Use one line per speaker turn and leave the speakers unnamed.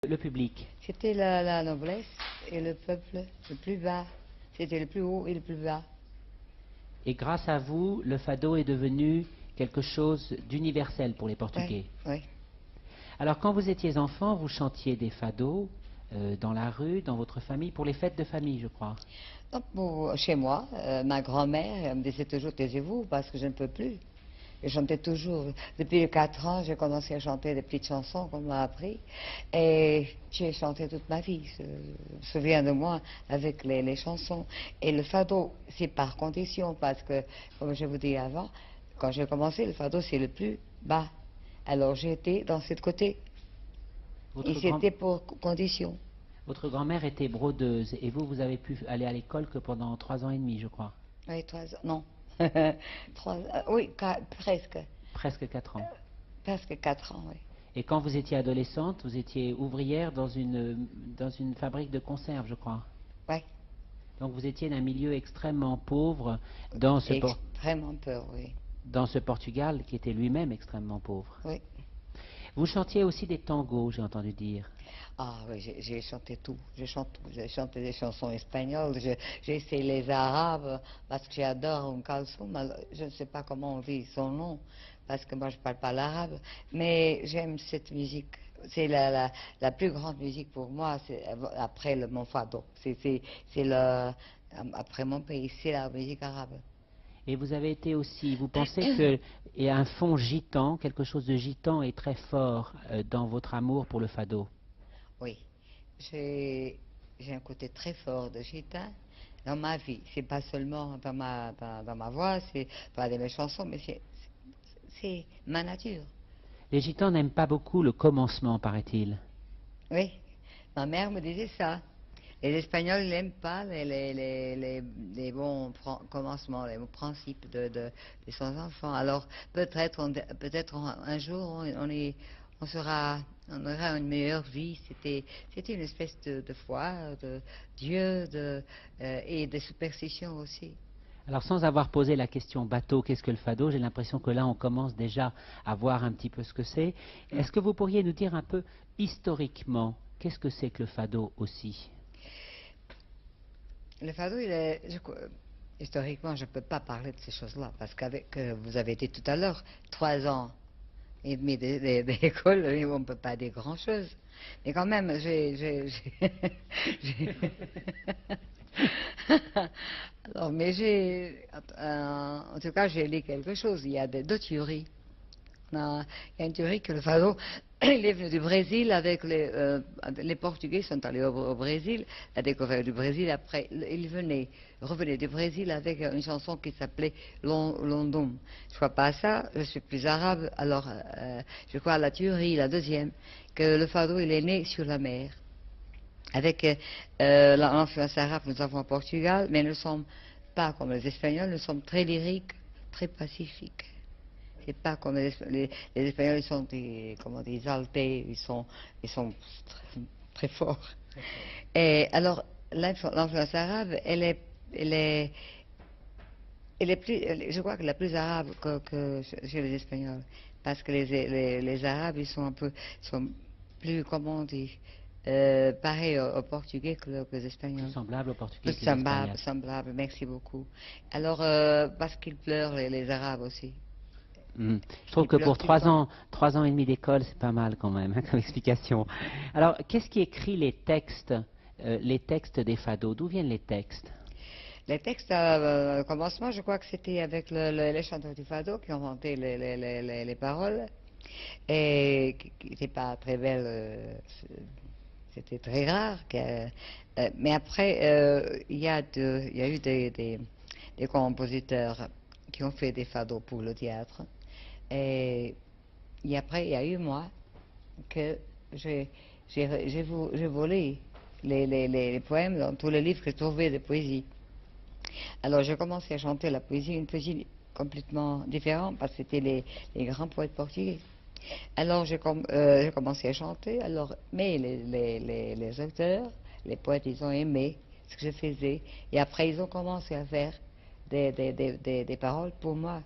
Le public.
C'était la noblesse et le peuple le plus bas. C'était le plus haut et le plus bas.
Et grâce à vous, le fado est devenu quelque chose d'universel pour les Portugais.
Oui.
Alors, quand vous étiez enfant, vous chantiez des fados dans la rue, dans votre famille, pour les fêtes de famille, je crois.
Donc, chez moi, ma grand-mère me disait toujours taisez-vous parce que je ne peux plus. Je chantais toujours. Depuis les 4 ans, j'ai commencé à chanter des petites chansons qu'on m'a appris. Et j'ai chanté toute ma vie. Je me souviens de moi avec les chansons. Et le fado, c'est par condition parce que, comme je vous dis avant, quand j'ai commencé, le fado, c'est le plus bas. Alors j'étais dans ce côté. Et c'était pour condition.
Votre grand-mère était brodeuse et vous, vous avez pu aller à l'école que pendant 3 ans et demi, je crois.
Oui, 3 ans, non. Oui, presque.
Presque 4 ans.
Presque 4 ans, oui.
Et quand vous étiez adolescente, vous étiez ouvrière dans une fabrique de conserve, je crois.
Oui.
Donc vous étiez d'un milieu extrêmement pauvre dans ce
extrêmement pauvre, oui.
Dans ce Portugal qui était lui-même extrêmement pauvre.
Oui.
Vous chantiez aussi des tangos, j'ai entendu dire.
Ah oui, j'ai chanté tout. J'ai chanté des chansons espagnoles, j'ai essayé les arabes, parce que j'adore un calçon. Je ne sais pas comment on dit son nom, parce que moi je ne parle pas l'arabe, mais j'aime cette musique. C'est la plus grande musique pour moi, après mon fado. Après mon pays, c'est la musique arabe.
Et vous avez été aussi, vous pensez qu'il y a un fond gitan, quelque chose de gitan est très fort dans votre amour pour le fado?
Oui, j'ai un côté très fort de gitan dans ma vie. C'est pas seulement dans ma voix, c'est pas de mes chansons, mais c'est ma nature.
Les gitans n'aiment pas beaucoup le commencement, paraît-il.
Oui, ma mère me disait ça. Les Espagnols n'aiment pas les bons commencements, les bons principes de son enfant. Alors peut-être un jour on aura une meilleure vie. C'était une espèce de foi, de Dieu, et de superstition aussi.
Alors sans avoir posé la question bateau, qu'est-ce que le fado? J'ai l'impression que là on commence déjà à voir un petit peu ce que c'est. Est-ce que vous pourriez nous dire un peu historiquement, qu'est-ce que c'est que le fado aussi?
Le fado, historiquement, je ne peux pas parler de ces choses-là, parce qu'avec, vous avez dit tout à l'heure, 3 ans et demi d'école, on ne peut pas dire grand-chose. Mais quand même, Alors, en tout cas, j'ai lu quelque chose. Il y a deux théories. Il y a une théorie que le fado, il est venu du Brésil avec les Portugais sont allés au Brésil, la découverte du Brésil. Après, ils revenaient du Brésil avec une chanson qui s'appelait London. Je crois pas à ça, je suis plus arabe, alors je crois à la théorie, la deuxième, que le fado, il est né sur la mer. Avec l'influence arabe, nous avons au Portugal, mais nous ne sommes pas comme les Espagnols, nous sommes très lyriques, très pacifiques. C'est pas comme les Espagnols, ils sont des exaltés, ils sont très, très forts. Et alors, l'influence arabe, elle est plus, je crois que la plus arabe que chez les Espagnols. Parce que les Arabes, ils sont sont plus, comment on dit, pareil aux Portugais que les Espagnols.
Plus semblable aux Portugais que les
Semblable,
Espagnols.
merci beaucoup. Alors, parce qu'ils pleurent, les Arabes aussi.
Je trouve que pour 3 ans et demi d'école, c'est pas mal quand même, hein, comme explication. Alors, qu'est-ce qui écrit les textes des fados? D'où viennent les textes?
Les textes, au commencement, je crois que c'était avec les chanteurs du fado qui ont inventé les paroles, et qui n'étaient pas très belles. C'était très rare. Mais après, il y a eu des compositeurs qui ont fait des fados pour le théâtre. Et après, il y a eu moi, que j'ai volé les poèmes dans tous les livres que je trouvais de poésie. Alors j'ai commencé à chanter la poésie, une poésie complètement différente, parce que c'était les grands poètes portugais. Alors j'ai commencé à chanter, mais les auteurs, les poètes, ils ont aimé ce que je faisais. Et après, ils ont commencé à faire des paroles pour moi.